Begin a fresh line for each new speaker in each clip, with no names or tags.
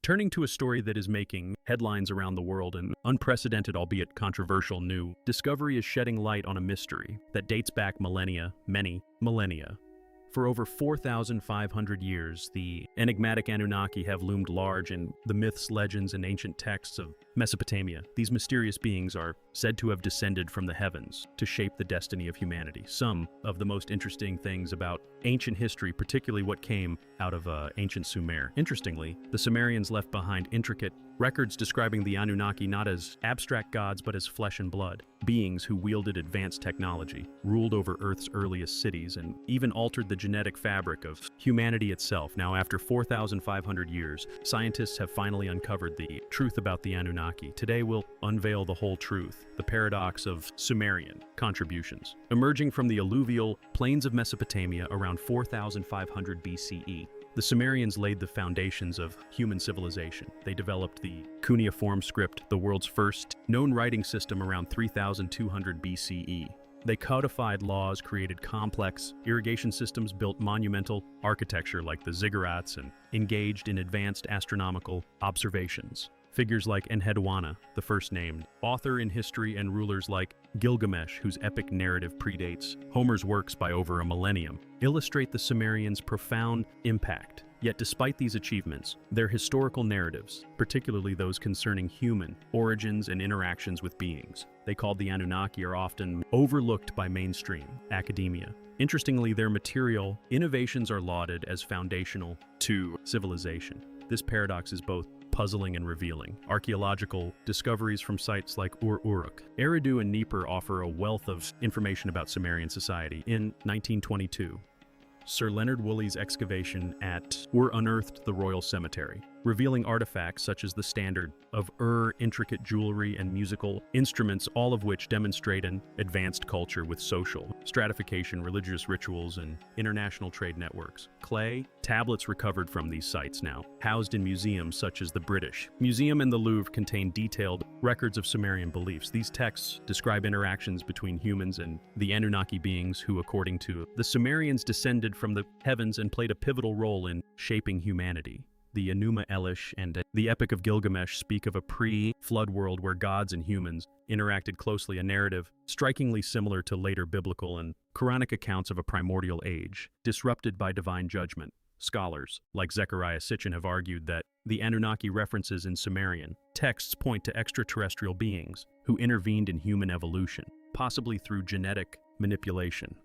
Turning to a story that is making headlines around the world, an unprecedented, albeit controversial, new discovery is shedding light on a mystery that dates back millennia, many millennia. For over 4,500 years, the enigmatic Anunnaki have loomed large in the myths, legends, and ancient texts of Mesopotamia. These mysterious beings are said to have descended from the heavens to shape the destiny of humanity. Some of the most interesting things about ancient history, particularly what came out of ancient Sumer. Interestingly, the Sumerians left behind intricate records describing the Anunnaki not as abstract gods but as flesh and blood, beings who wielded advanced technology, ruled over Earth's earliest cities, and even altered the genetic fabric of humanity itself. Now, after 4,500 years, scientists have finally uncovered the truth about the Anunnaki. Today, we'll unveil the whole truth, the paradox of Sumerian contributions. Emerging from the alluvial plains of Mesopotamia around 4,500 B.CE, the Sumerians laid the foundations of human civilization. They developed the Kunia form script, the world's first known writing system, around 3,200 BCE. They codified laws, created complex irrigation systems, built monumental architecture like the ziggurats, and engaged in advanced astronomical observations. Figures like Enheduanna, the first named, author in history, and rulers like Gilgamesh, whose epic narrative predates Homer's works by over a millennium, illustrate the Sumerians' profound impact. Yet despite these achievements, their historical narratives, particularly those concerning human origins and interactions with beings they called the Anunnaki, are often overlooked by mainstream academia. Interestingly, their material innovations are lauded as foundational to civilization. This paradox is both puzzling and revealing. Archaeological discoveries from sites like Uruk, Eridu, and Nippur offer a wealth of information about Sumerian society. In 1922, Sir Leonard Woolley's excavation at Ur unearthed the royal cemetery, revealing artifacts such as the standard of intricate jewelry and musical instruments, all of which demonstrate an advanced culture with social stratification, religious rituals, and international trade networks. Clay tablets recovered from these sites, now housed in museums such as the British Museum and the Louvre, contain detailed records of Sumerian beliefs. These texts describe interactions between humans and the Anunnaki beings who, according to the Sumerians, descended from the heavens and played a pivotal role in shaping humanity. The Enuma Elish and the Epic of Gilgamesh speak of a pre-flood world where gods and humans interacted closely, a narrative strikingly similar to later biblical and Quranic accounts of a primordial age, disrupted by divine judgment. Scholars, like Zechariah Sitchin, have argued that the Anunnaki references in Sumerian texts point to extraterrestrial beings who intervened in human evolution, possibly through genetic manipulation.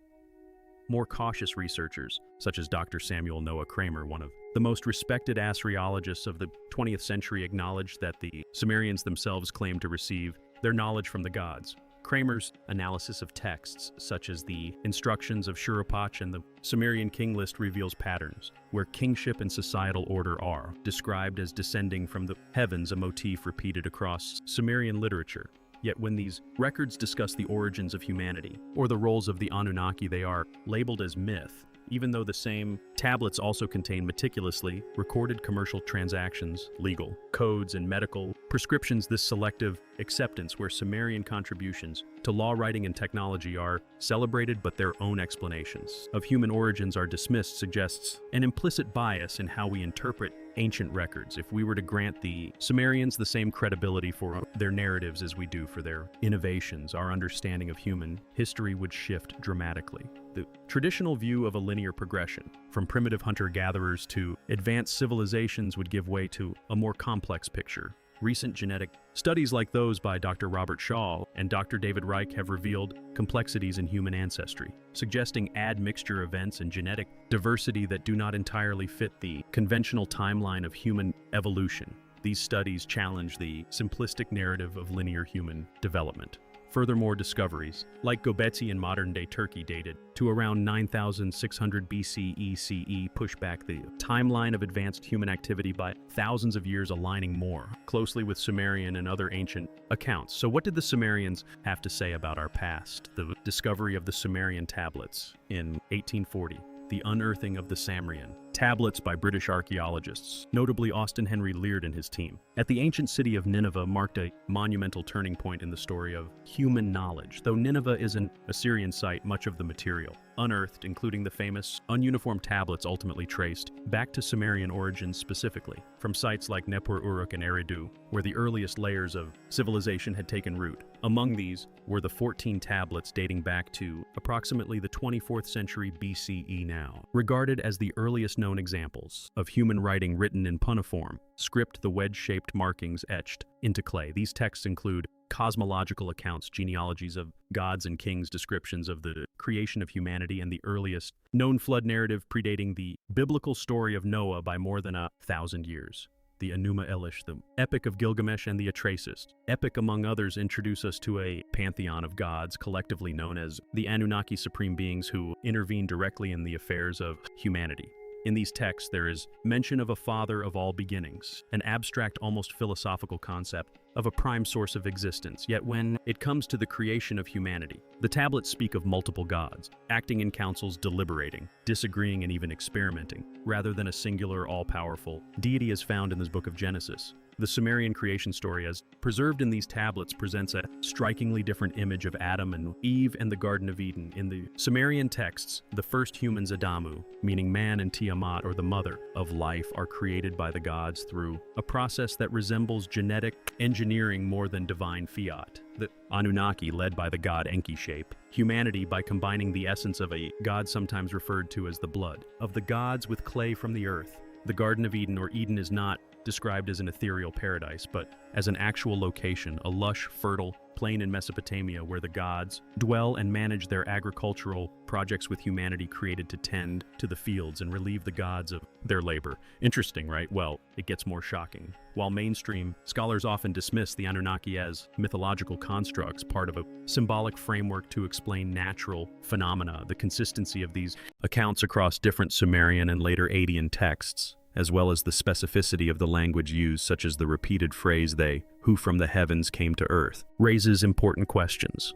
More cautious researchers, such as Dr. Samuel Noah Kramer, one of the most respected Assyriologists of the 20th century, acknowledged that the Sumerians themselves claimed to receive their knowledge from the gods. Kramer's analysis of texts, such as the instructions of Shuruppak and the Sumerian king list, reveals patterns where kingship and societal order are described as descending from the heavens, a motif repeated across Sumerian literature. Yet when these records discuss the origins of humanity or the roles of the Anunnaki, they are labeled as myth, even though the same tablets also contain meticulously recorded commercial transactions, legal codes, and medical prescriptions. This selective acceptance, where Sumerian contributions to law writing and technology are celebrated but their own explanations of human origins are dismissed, suggests an implicit bias in how we interpret ancient records. If we were to grant the Sumerians the same credibility for their narratives as we do for their innovations, our understanding of human history would shift dramatically. The traditional view of a linear progression, from primitive hunter-gatherers to advanced civilizations, would give way to a more complex picture. Recent genetic studies like those by Dr. Robert Shaw and Dr. David Reich have revealed complexities in human ancestry, suggesting admixture events and genetic diversity that do not entirely fit the conventional timeline of human evolution. These studies challenge the simplistic narrative of linear human development. Furthermore, discoveries like Göbekli in modern-day Turkey, dated to around 9,600 BCE/CE, push back the timeline of advanced human activity by thousands of years, aligning more closely with Sumerian and other ancient accounts. So what did the Sumerians have to say about our past? The discovery of the Sumerian tablets in 1840, the unearthing of the Sumerian tablets by British archaeologists, notably Austen Henry Leard and his team, at the ancient city of Nineveh marked a monumental turning point in the story of human knowledge. Though Nineveh is an Assyrian site, much of the material unearthed, including the famous ununiform tablets ultimately traced back to Sumerian origins specifically, from sites like Nippur Uruk and Eridu, where the earliest layers of civilization had taken root. Among these were the 14 tablets dating back to approximately the 24th century B.CE now, regarded as the earliest known examples of human writing written in punniform, script, the wedge-shaped markings etched into clay. These texts include cosmological accounts, genealogies of gods and kings, descriptions of the creation of humanity, and the earliest known flood narrative predating the biblical story of Noah by more than 1,000 years. The Enuma Elish, the Epic of Gilgamesh, and the Atrahasis. Epic, among others, introduce us to a pantheon of gods, collectively known as the Anunnaki, supreme beings who intervene directly in the affairs of humanity. In these texts, there is mention of a father of all beginnings, an abstract, almost philosophical concept of a prime source of existence. Yet when it comes to the creation of humanity, the tablets speak of multiple gods, acting in councils, deliberating, disagreeing, and even experimenting, rather than a singular, all-powerful deity as found in this book of Genesis. The Sumerian creation story, as preserved in these tablets, presents a strikingly different image of Adam and Eve and the Garden of Eden. In the Sumerian texts, the first humans, Adamu, meaning man, and Tiamat, or the mother of life, are created by the gods through a process that resembles genetic engineering more than divine fiat. The Anunnaki, led by the god Enki, shape humanity by combining the essence of a god sometimes referred to as the blood of the gods with clay from the earth. The Garden of Eden, or Eden, is not described as an ethereal paradise, but as an actual location, a lush, fertile plain in Mesopotamia where the gods dwell and manage their agricultural projects, with humanity created to tend to the fields and relieve the gods of their labor. Interesting, right? Well, it gets more shocking. While mainstream scholars often dismiss the Anunnaki as mythological constructs, part of a symbolic framework to explain natural phenomena, the consistency of these accounts across different Sumerian and later Akkadian texts, as well as the specificity of the language used, such as the repeated phrase, "they who from the heavens came to earth," raises important questions.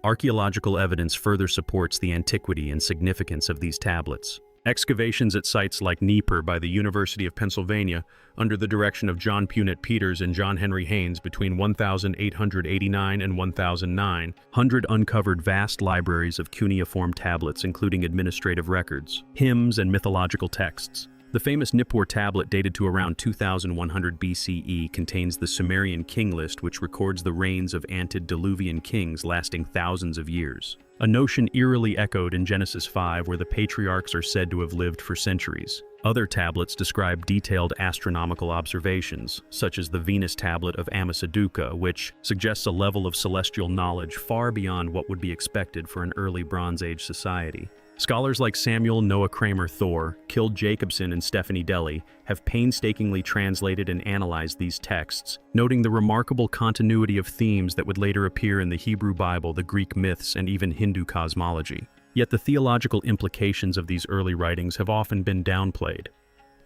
Archaeological evidence further supports the antiquity and significance of these tablets. Excavations at sites like Nippur by the University of Pennsylvania, under the direction of John Punnett Peters and John Henry Haynes between 1889 and 1900, uncovered vast libraries of cuneiform tablets, including administrative records, hymns, and mythological texts. The famous Nippur tablet, dated to around 2100 BCE, contains the Sumerian king list, which records the reigns of antediluvian kings lasting thousands of years. A notion eerily echoed in Genesis 5, where the patriarchs are said to have lived for centuries. Other tablets describe detailed astronomical observations, such as the Venus tablet of Ammisaduqa, which suggests a level of celestial knowledge far beyond what would be expected for an early Bronze Age society. Scholars like Samuel Noah Kramer Thor, Kild Jacobson, and Stephanie Deli have painstakingly translated and analyzed these texts, noting the remarkable continuity of themes that would later appear in the Hebrew Bible, the Greek myths, and even Hindu cosmology. Yet the theological implications of these early writings have often been downplayed.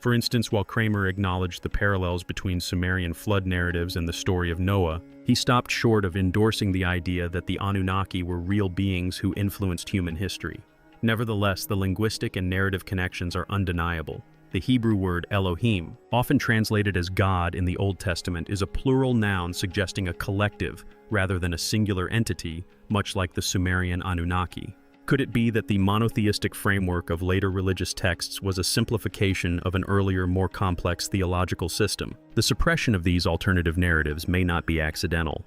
For instance, while Kramer acknowledged the parallels between Sumerian flood narratives and the story of Noah, he stopped short of endorsing the idea that the Anunnaki were real beings who influenced human history. Nevertheless, the linguistic and narrative connections are undeniable. The Hebrew word Elohim, often translated as God in the Old Testament, is a plural noun suggesting a collective rather than a singular entity, much like the Sumerian Anunnaki. Could it be that the monotheistic framework of later religious texts was a simplification of an earlier, more complex theological system? The suppression of these alternative narratives may not be accidental.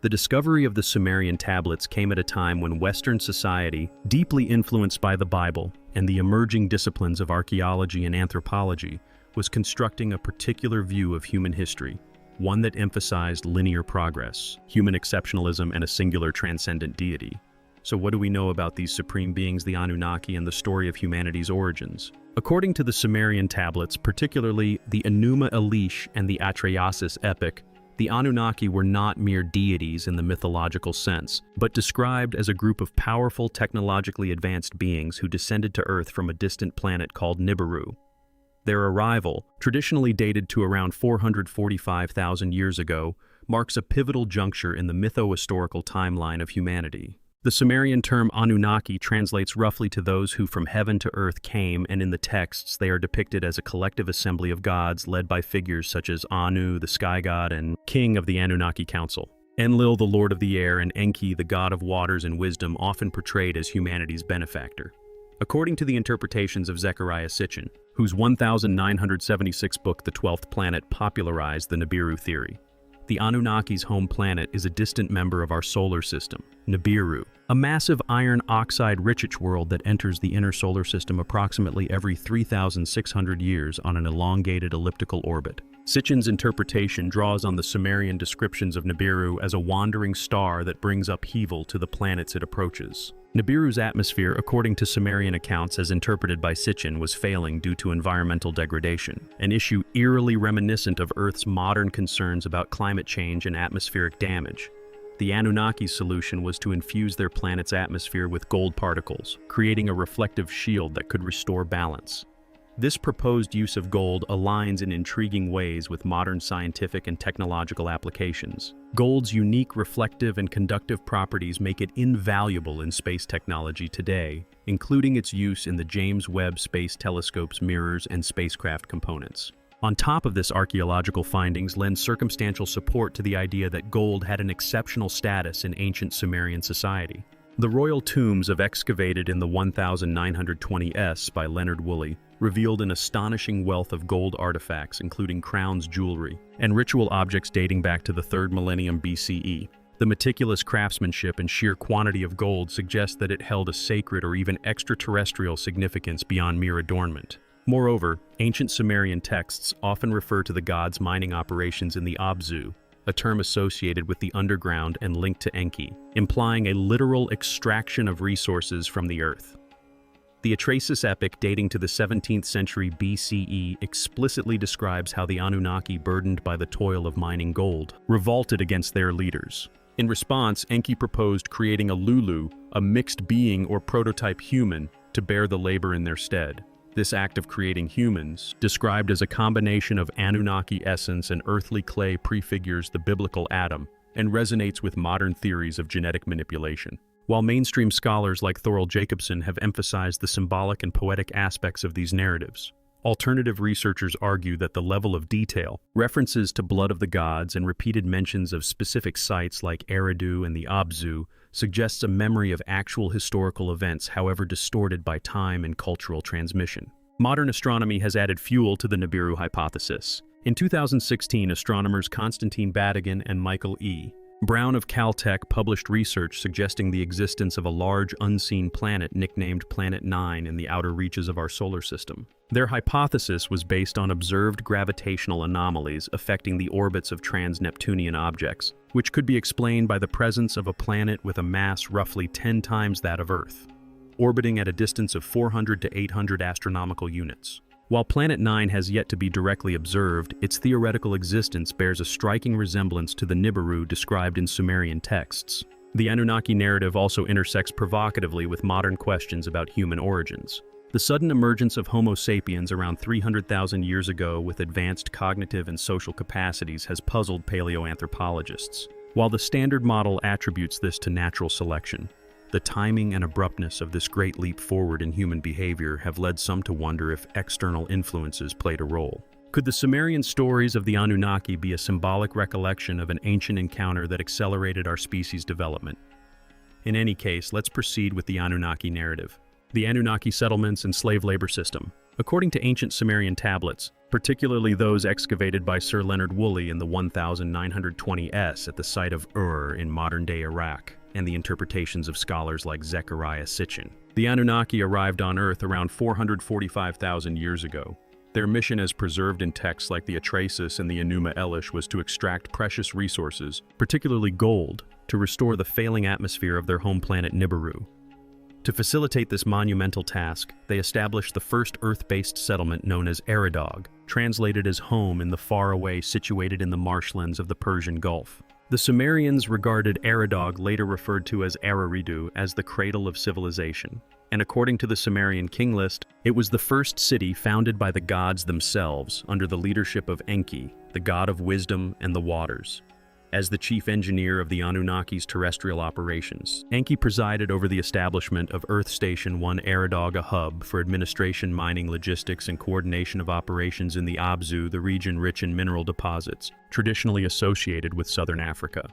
The discovery of the Sumerian tablets came at a time when Western society, deeply influenced by the Bible and the emerging disciplines of archaeology and anthropology, was constructing a particular view of human history, one that emphasized linear progress, human exceptionalism, and a singular transcendent deity. So what do we know about these supreme beings, the Anunnaki, and the story of humanity's origins? According to the Sumerian tablets, particularly the Enuma Elish and the Atrahasis epic, the Anunnaki were not mere deities in the mythological sense, but described as a group of powerful, technologically advanced beings who descended to Earth from a distant planet called Nibiru. Their arrival, traditionally dated to around 445,000 years ago, marks a pivotal juncture in the mytho-historical timeline of humanity. The Sumerian term Anunnaki translates roughly to those who from heaven to earth came, and in the texts they are depicted as a collective assembly of gods led by figures such as Anu, the sky god and king of the Anunnaki Council. Enlil, the lord of the air, and Enki, the god of waters and wisdom, often portrayed as humanity's benefactor. According to the interpretations of Zechariah Sitchin, whose 1976 book The 12th Planet popularized the Nibiru theory, the Anunnaki's home planet is a distant member of our solar system, Nibiru, a massive iron oxide-rich world that enters the inner solar system approximately every 3,600 years on an elongated elliptical orbit. Sitchin's interpretation draws on the Sumerian descriptions of Nibiru as a wandering star that brings upheaval to the planets it approaches. Nibiru's atmosphere, according to Sumerian accounts as interpreted by Sitchin, was failing due to environmental degradation, an issue eerily reminiscent of Earth's modern concerns about climate change and atmospheric damage. The Anunnaki's solution was to infuse their planet's atmosphere with gold particles, creating a reflective shield that could restore balance. This proposed use of gold aligns in intriguing ways with modern scientific and technological applications. Gold's unique reflective and conductive properties make it invaluable in space technology today, including its use in the James Webb Space Telescope's mirrors and spacecraft components. On top of this, archaeological findings lend circumstantial support to the idea that gold had an exceptional status in ancient Sumerian society. The royal tombs of excavated in the 1920s by Leonard Woolley revealed an astonishing wealth of gold artifacts, including crowns, jewelry, and ritual objects dating back to the 3rd millennium B.CE. The meticulous craftsmanship and sheer quantity of gold suggest that it held a sacred or even extraterrestrial significance beyond mere adornment. Moreover, ancient Sumerian texts often refer to the gods' mining operations in the Abzu, a term associated with the underground and linked to Enki, implying a literal extraction of resources from the earth. The Atrahasis epic, dating to the 17th century B.C.E., explicitly describes how the Anunnaki, burdened by the toil of mining gold, revolted against their leaders. In response, Enki proposed creating a Lulu, a mixed being or prototype human, to bear the labor in their stead. This act of creating humans, described as a combination of Anunnaki essence and earthly clay, prefigures the biblical Adam and resonates with modern theories of genetic manipulation. While mainstream scholars like Thorald Jacobson have emphasized the symbolic and poetic aspects of these narratives, alternative researchers argue that the level of detail, references to blood of the gods, and repeated mentions of specific sites like Eridu and the Abzu suggests a memory of actual historical events, however distorted by time and cultural transmission. Modern astronomy has added fuel to the Nibiru hypothesis. In 2016, astronomers Konstantin Batygin and Michael E. Brown of Caltech published research suggesting the existence of a large unseen planet nicknamed Planet 9 in the outer reaches of our solar system. Their hypothesis was based on observed gravitational anomalies affecting the orbits of trans-Neptunian objects, which could be explained by the presence of a planet with a mass roughly 10 times that of Earth, orbiting at a distance of 400 to 800 astronomical units. While Planet 9 has yet to be directly observed, its theoretical existence bears a striking resemblance to the Nibiru described in Sumerian texts. The Anunnaki narrative also intersects provocatively with modern questions about human origins. The sudden emergence of Homo sapiens around 300,000 years ago with advanced cognitive and social capacities has puzzled paleoanthropologists. While the standard model attributes this to natural selection, the timing and abruptness of this great leap forward in human behavior have led some to wonder if external influences played a role. Could the Sumerian stories of the Anunnaki be a symbolic recollection of an ancient encounter that accelerated our species' development? In any case, let's proceed with the Anunnaki narrative. The Anunnaki settlements and slave labor system. According to ancient Sumerian tablets, particularly those excavated by Sir Leonard Woolley in the 1920s at the site of Ur in modern-day Iraq, and the interpretations of scholars like Zechariah Sitchin, the Anunnaki arrived on Earth around 445,000 years ago. Their mission, as preserved in texts like the Atrahasis and the Enuma Elish, was to extract precious resources, particularly gold, to restore the failing atmosphere of their home planet Nibiru. To facilitate this monumental task, they established the first Earth-based settlement known as Eridog, translated as home in the faraway situated in the marshlands of the Persian Gulf. The Sumerians regarded Eridog, later referred to as Araridu, as the cradle of civilization, and according to the Sumerian king list, it was the first city founded by the gods themselves under the leadership of Enki, the god of wisdom and the waters. As the chief engineer of the Anunnaki's terrestrial operations, Enki presided over the establishment of Earth Station 1 Eridog, a hub for administration, mining, logistics, and coordination of operations in the Abzu, the region rich in mineral deposits, traditionally associated with southern Africa.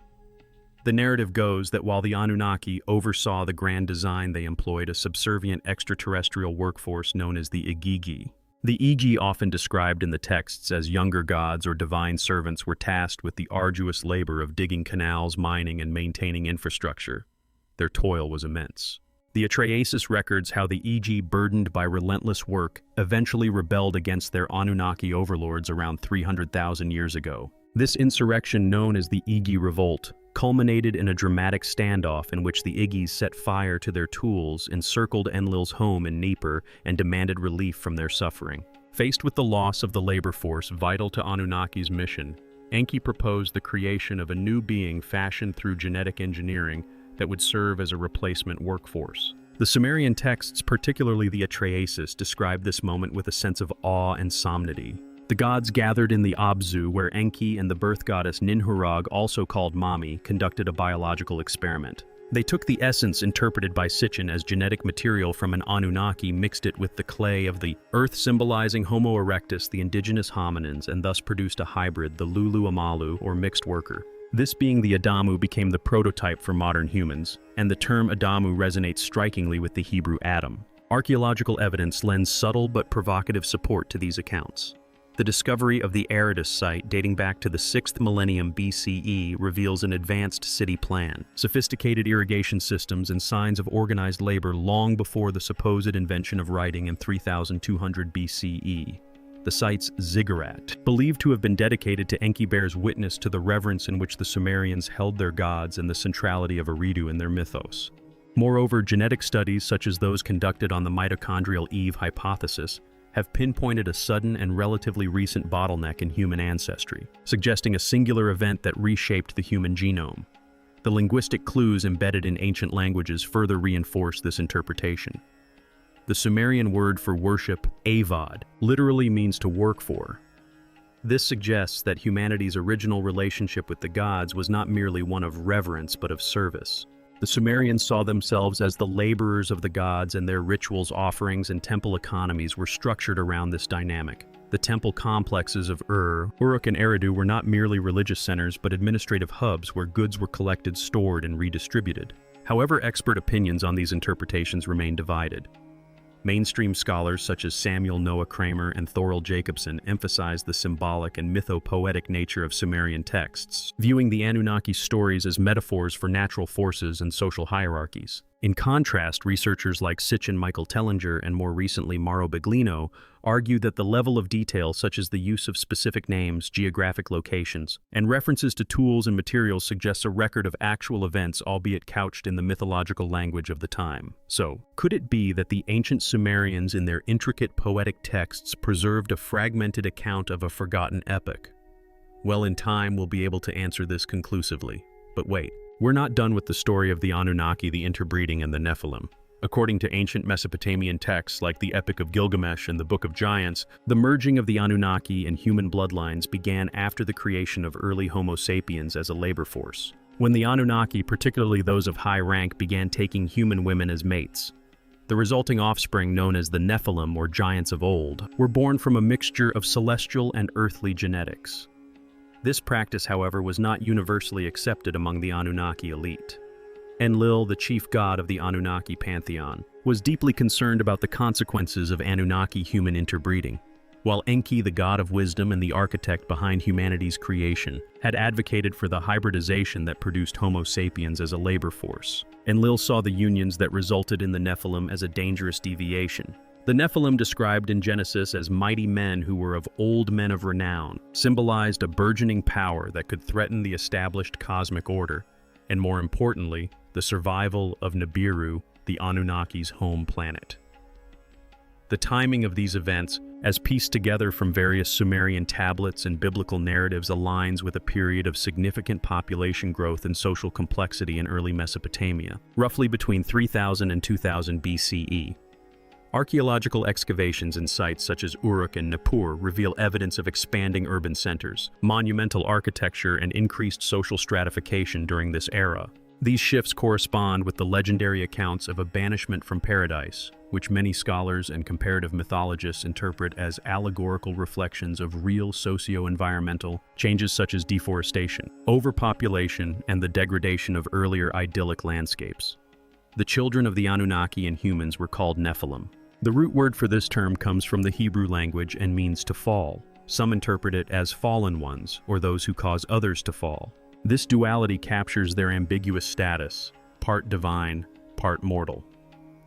The narrative goes that while the Anunnaki oversaw the grand design, they employed a subservient extraterrestrial workforce known as the Igigi. The Igi, often described in the texts as younger gods or divine servants, were tasked with the arduous labor of digging canals, mining, and maintaining infrastructure. Their toil was immense. The Atrahasis records how the Igi, burdened by relentless work, eventually rebelled against their Anunnaki overlords around 300,000 years ago. This insurrection, known as the Igi Revolt, culminated in a dramatic standoff in which the Igis set fire to their tools, encircled Enlil's home in Nippur, and demanded relief from their suffering. Faced with the loss of the labor force vital to Anunnaki's mission, Enki proposed the creation of a new being fashioned through genetic engineering that would serve as a replacement workforce. The Sumerian texts, particularly the Atrahasis, describe this moment with a sense of awe and solemnity. The gods gathered in the Abzu, where Enki and the birth goddess Ninhurag, also called Mami, conducted a biological experiment. They took the essence interpreted by Sitchin as genetic material from an Anunnaki, mixed it with the clay of the earth, symbolizing Homo erectus, the indigenous hominins, and thus produced a hybrid, the Lulu Amalu, or mixed worker. This being the Adamu became the prototype for modern humans, and the term Adamu resonates strikingly with the Hebrew Adam. Archaeological evidence lends subtle but provocative support to these accounts. The discovery of the Eridus site, dating back to the 6th millennium B.CE, reveals an advanced city plan, sophisticated irrigation systems, and signs of organized labor long before the supposed invention of writing in 3200 B.CE. The site's ziggurat, believed to have been dedicated to Enki, bears witness to the reverence in which the Sumerians held their gods and the centrality of Eridu in their mythos. Moreover, genetic studies such as those conducted on the mitochondrial Eve hypothesis have pinpointed a sudden and relatively recent bottleneck in human ancestry, suggesting a singular event that reshaped the human genome. The linguistic clues embedded in ancient languages further reinforce this interpretation. The Sumerian word for worship, avad, literally means to work for. This suggests that humanity's original relationship with the gods was not merely one of reverence but of service. The Sumerians saw themselves as the laborers of the gods, and their rituals, offerings, and temple economies were structured around this dynamic. The temple complexes of Uruk, and Eridu were not merely religious centers but administrative hubs where goods were collected, stored, and redistributed. However, expert opinions on these interpretations remain divided. Mainstream scholars such as Samuel Noah Kramer and Thoril Jacobson emphasize the symbolic and mythopoetic nature of Sumerian texts, viewing the Anunnaki stories as metaphors for natural forces and social hierarchies. In contrast, researchers like Sitchin Michael Tellinger and more recently Mauro Biglino argue that the level of detail, such as the use of specific names, geographic locations, and references to tools and materials, suggests a record of actual events, albeit couched in the mythological language of the time. So, could it be that the ancient Sumerians in their intricate poetic texts preserved a fragmented account of a forgotten epoch? Well, in time we'll be able to answer this conclusively. But wait. We're not done with the story of the Anunnaki, the interbreeding, and the Nephilim. According to ancient Mesopotamian texts like the Epic of Gilgamesh and the Book of Giants, the merging of the Anunnaki and human bloodlines began after the creation of early Homo sapiens as a labor force. When the Anunnaki, particularly those of high rank, began taking human women as mates, the resulting offspring, known as the Nephilim, or giants of old, were born from a mixture of celestial and earthly genetics. This practice, however, was not universally accepted among the Anunnaki elite. Enlil, the chief god of the Anunnaki pantheon, was deeply concerned about the consequences of Anunnaki human interbreeding, while Enki, the god of wisdom and the architect behind humanity's creation, had advocated for the hybridization that produced Homo sapiens as a labor force. Enlil saw the unions that resulted in the Nephilim as a dangerous deviation. The Nephilim, described in Genesis as mighty men who were of old men of renown, symbolized a burgeoning power that could threaten the established cosmic order, and more importantly, the survival of Nibiru, the Anunnaki's home planet. The timing of these events, as pieced together from various Sumerian tablets and biblical narratives, aligns with a period of significant population growth and social complexity in early Mesopotamia, roughly between 3000 and 2000 BCE. Archaeological excavations in sites such as Uruk and Nippur reveal evidence of expanding urban centers, monumental architecture, and increased social stratification during this era. These shifts correspond with the legendary accounts of a banishment from paradise, which many scholars and comparative mythologists interpret as allegorical reflections of real socio-environmental changes such as deforestation, overpopulation, and the degradation of earlier idyllic landscapes. The children of the Anunnaki and humans were called Nephilim. The root word for this term comes from the Hebrew language and means to fall. Some interpret it as fallen ones, or those who cause others to fall. This duality captures their ambiguous status, part divine, part mortal.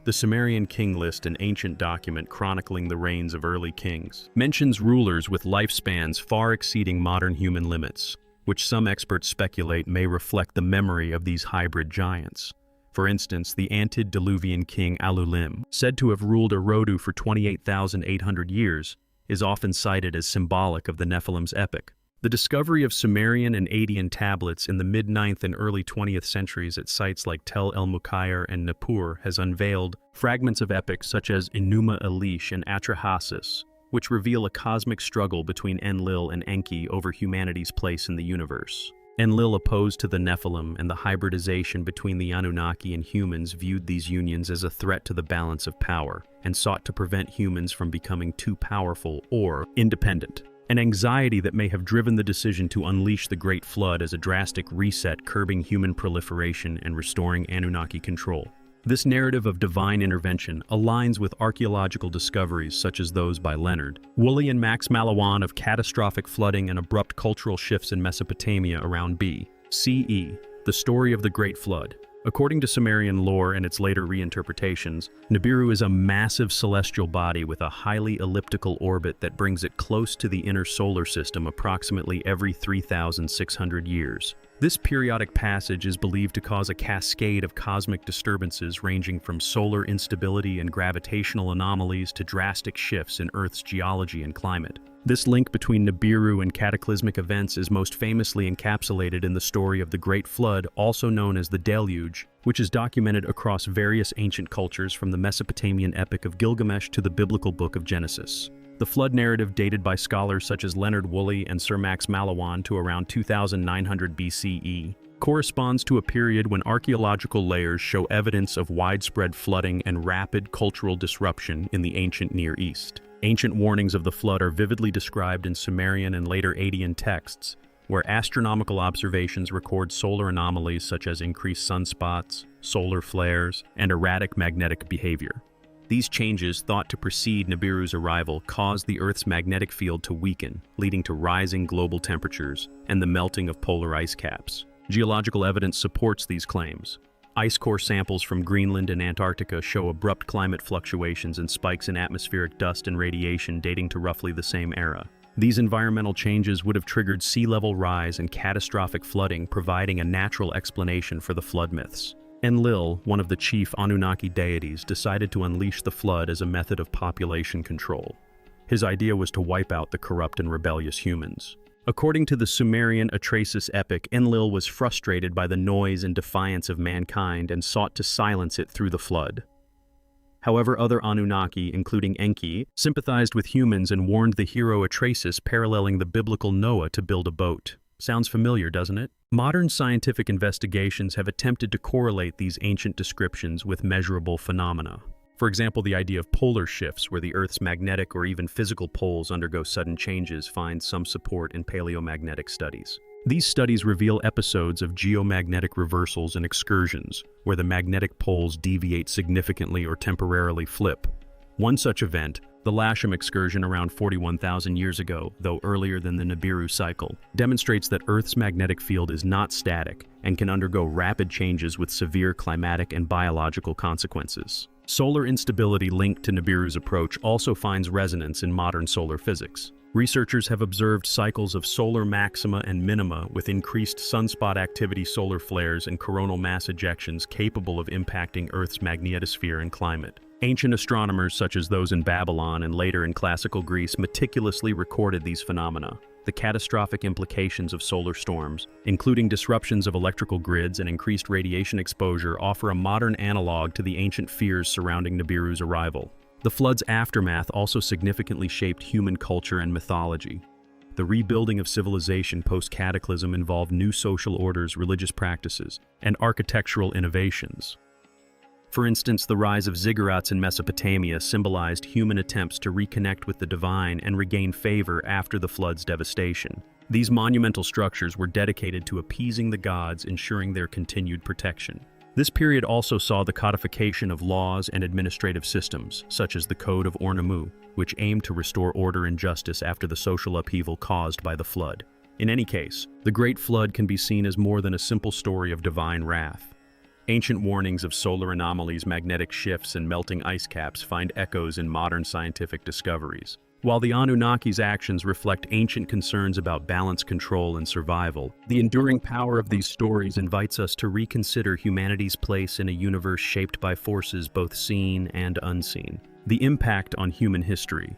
The Sumerian king list, an ancient document chronicling the reigns of early kings, mentions rulers with lifespans far exceeding modern human limits, which some experts speculate may reflect the memory of these hybrid giants. For instance, the antediluvian king Alulim, said to have ruled Eridu for 28,800 years, is often cited as symbolic of the Nephilim's epic. The discovery of Sumerian and Akkadian tablets in the mid-9th and early 20th centuries at sites like Tel el-Mukayyir and Nippur has unveiled fragments of epics such as Enuma Elish and Atrahasis, which reveal a cosmic struggle between Enlil and Enki over humanity's place in the universe. Enlil, opposed to the Nephilim, and the hybridization between the Anunnaki and humans viewed these unions as a threat to the balance of power and sought to prevent humans from becoming too powerful or independent. An anxiety that may have driven the decision to unleash the Great Flood as a drastic reset, curbing human proliferation and restoring Anunnaki control. This narrative of divine intervention aligns with archaeological discoveries such as those by Leonard Woolley and Max Mallowan of catastrophic flooding and abrupt cultural shifts in Mesopotamia around B.CE, the story of the Great Flood. According to Sumerian lore and its later reinterpretations, Nibiru is a massive celestial body with a highly elliptical orbit that brings it close to the inner solar system approximately every 3,600 years. This periodic passage is believed to cause a cascade of cosmic disturbances ranging from solar instability and gravitational anomalies to drastic shifts in Earth's geology and climate. This link between Nibiru and cataclysmic events is most famously encapsulated in the story of the Great Flood, also known as the Deluge, which is documented across various ancient cultures from the Mesopotamian Epic of Gilgamesh to the biblical book of Genesis. The flood narrative, dated by scholars such as Leonard Woolley and Sir Max Mallowan to around 2900 BCE, corresponds to a period when archaeological layers show evidence of widespread flooding and rapid cultural disruption in the ancient Near East. Ancient warnings of the flood are vividly described in Sumerian and later Akkadian texts, where astronomical observations record solar anomalies such as increased sunspots, solar flares, and erratic magnetic behavior. These changes, thought to precede Nibiru's arrival, caused the Earth's magnetic field to weaken, leading to rising global temperatures and the melting of polar ice caps. Geological evidence supports these claims. Ice core samples from Greenland and Antarctica show abrupt climate fluctuations and spikes in atmospheric dust and radiation dating to roughly the same era. These environmental changes would have triggered sea level rise and catastrophic flooding, providing a natural explanation for the flood myths. Enlil, one of the chief Anunnaki deities, decided to unleash the flood as a method of population control. His idea was to wipe out the corrupt and rebellious humans. According to the Sumerian Atrahasis epic, Enlil was frustrated by the noise and defiance of mankind and sought to silence it through the flood. However, other Anunnaki, including Enki, sympathized with humans and warned the hero Atrahasis, paralleling the biblical Noah, to build a boat. Sounds familiar, doesn't it? Modern scientific investigations have attempted to correlate these ancient descriptions with measurable phenomena. For example, the idea of polar shifts, where the Earth's magnetic or even physical poles undergo sudden changes, finds some support in paleomagnetic studies. These studies reveal episodes of geomagnetic reversals and excursions, where the magnetic poles deviate significantly or temporarily flip. One such event, the Lasham excursion around 41,000 years ago, though earlier than the Nibiru cycle, demonstrates that Earth's magnetic field is not static and can undergo rapid changes with severe climatic and biological consequences. Solar instability linked to Nibiru's approach also finds resonance in modern solar physics. Researchers have observed cycles of solar maxima and minima with increased sunspot activity, solar flares, and coronal mass ejections capable of impacting Earth's magnetosphere and climate. Ancient astronomers, such as those in Babylon and later in classical Greece, meticulously recorded these phenomena. The catastrophic implications of solar storms, including disruptions of electrical grids and increased radiation exposure, offer a modern analog to the ancient fears surrounding Nibiru's arrival. The flood's aftermath also significantly shaped human culture and mythology. The rebuilding of civilization post-cataclysm involved new social orders, religious practices, and architectural innovations. For instance, the rise of ziggurats in Mesopotamia symbolized human attempts to reconnect with the divine and regain favor after the flood's devastation. These monumental structures were dedicated to appeasing the gods, ensuring their continued protection. This period also saw the codification of laws and administrative systems, such as the Code of Ornamu, which aimed to restore order and justice after the social upheaval caused by the flood. In any case, the Great Flood can be seen as more than a simple story of divine wrath. Ancient warnings of solar anomalies, magnetic shifts, and melting ice caps find echoes in modern scientific discoveries. While the Anunnaki's actions reflect ancient concerns about balance, control, and survival, the enduring power of these stories invites us to reconsider humanity's place in a universe shaped by forces both seen and unseen. The impact on human history.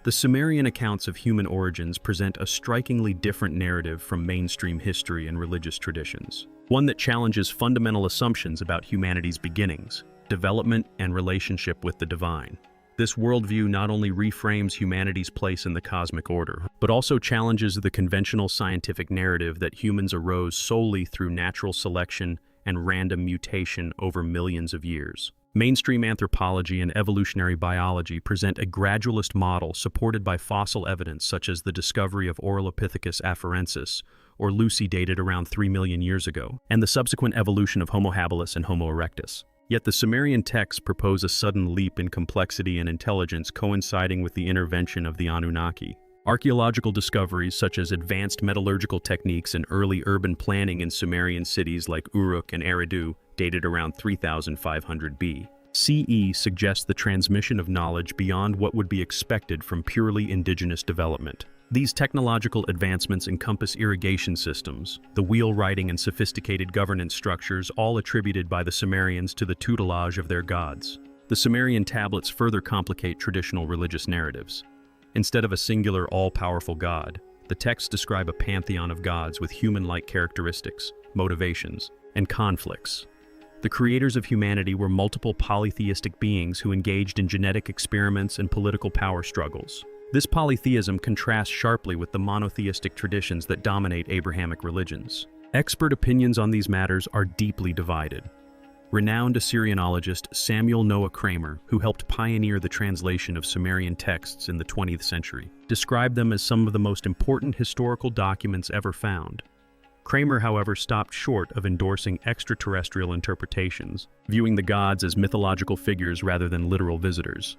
The Sumerian accounts of human origins present a strikingly different narrative from mainstream history and religious traditions, one that challenges fundamental assumptions about humanity's beginnings, development, and relationship with the divine. This worldview not only reframes humanity's place in the cosmic order, but also challenges the conventional scientific narrative that humans arose solely through natural selection and random mutation over millions of years. Mainstream anthropology and evolutionary biology present a gradualist model supported by fossil evidence such as the discovery of Australopithecus afarensis, or Lucy dated around 3 million years ago, and the subsequent evolution of Homo habilis and Homo erectus. Yet the Sumerian texts propose a sudden leap in complexity and intelligence coinciding with the intervention of the Anunnaki. Archaeological discoveries such as advanced metallurgical techniques and early urban planning in Sumerian cities like Uruk and Eridu, dated around 3500 B.CE, suggest the transmission of knowledge beyond what would be expected from purely indigenous development. These technological advancements encompass irrigation systems, the wheel writing, and sophisticated governance structures, all attributed by the Sumerians to the tutelage of their gods. The Sumerian tablets further complicate traditional religious narratives. Instead of a singular, all-powerful god, the texts describe a pantheon of gods with human-like characteristics, motivations, and conflicts. The creators of humanity were multiple polytheistic beings who engaged in genetic experiments and political power struggles. This polytheism contrasts sharply with the monotheistic traditions that dominate Abrahamic religions. Expert opinions on these matters are deeply divided. Renowned Assyrianologist Samuel Noah Kramer, who helped pioneer the translation of Sumerian texts in the 20th century, described them as some of the most important historical documents ever found. Kramer, however, stopped short of endorsing extraterrestrial interpretations, viewing the gods as mythological figures rather than literal visitors.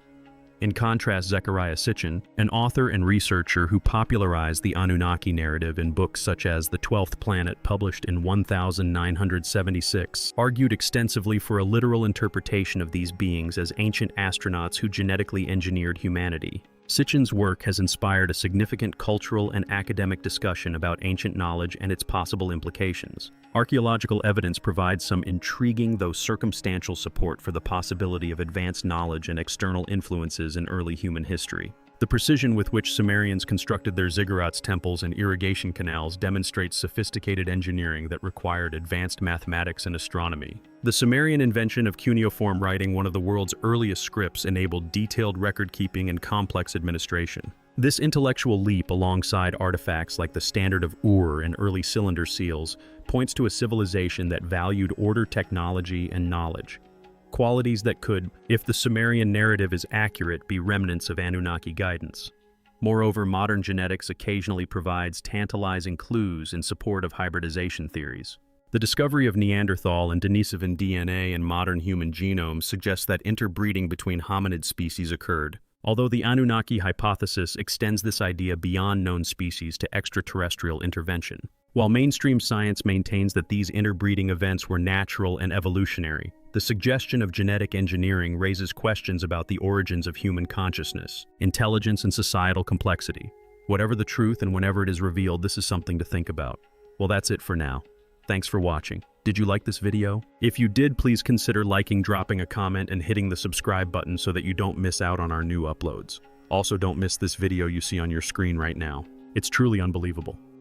In contrast, Zecharia Sitchin, an author and researcher who popularized the Anunnaki narrative in books such as The 12th Planet, published in 1976, argued extensively for a literal interpretation of these beings as ancient astronauts who genetically engineered humanity. Sitchin's work has inspired a significant cultural and academic discussion about ancient knowledge and its possible implications. Archaeological evidence provides some intriguing, though circumstantial, support for the possibility of advanced knowledge and external influences in early human history. The precision with which Sumerians constructed their ziggurats, temples, and irrigation canals demonstrates sophisticated engineering that required advanced mathematics and astronomy. The Sumerian invention of cuneiform writing, one of the world's earliest scripts, enabled detailed record-keeping and complex administration. This intellectual leap, alongside artifacts like the Standard of Ur and early cylinder seals, points to a civilization that valued order, technology, and knowledge. Qualities that could, if the Sumerian narrative is accurate, be remnants of Anunnaki guidance. Moreover, modern genetics occasionally provides tantalizing clues in support of hybridization theories. The discovery of Neanderthal and Denisovan DNA in modern human genomes suggests that interbreeding between hominid species occurred, although the Anunnaki hypothesis extends this idea beyond known species to extraterrestrial intervention. While mainstream science maintains that these interbreeding events were natural and evolutionary, the suggestion of genetic engineering raises questions about the origins of human consciousness, intelligence, and societal complexity. Whatever the truth and whenever it is revealed, this is something to think about. Well, that's it for now. Thanks for watching. Did you like this video? If you did, please consider liking, dropping a comment, and hitting the subscribe button so that you don't miss out on our new uploads. Also, don't miss this video you see on your screen right now. It's truly unbelievable.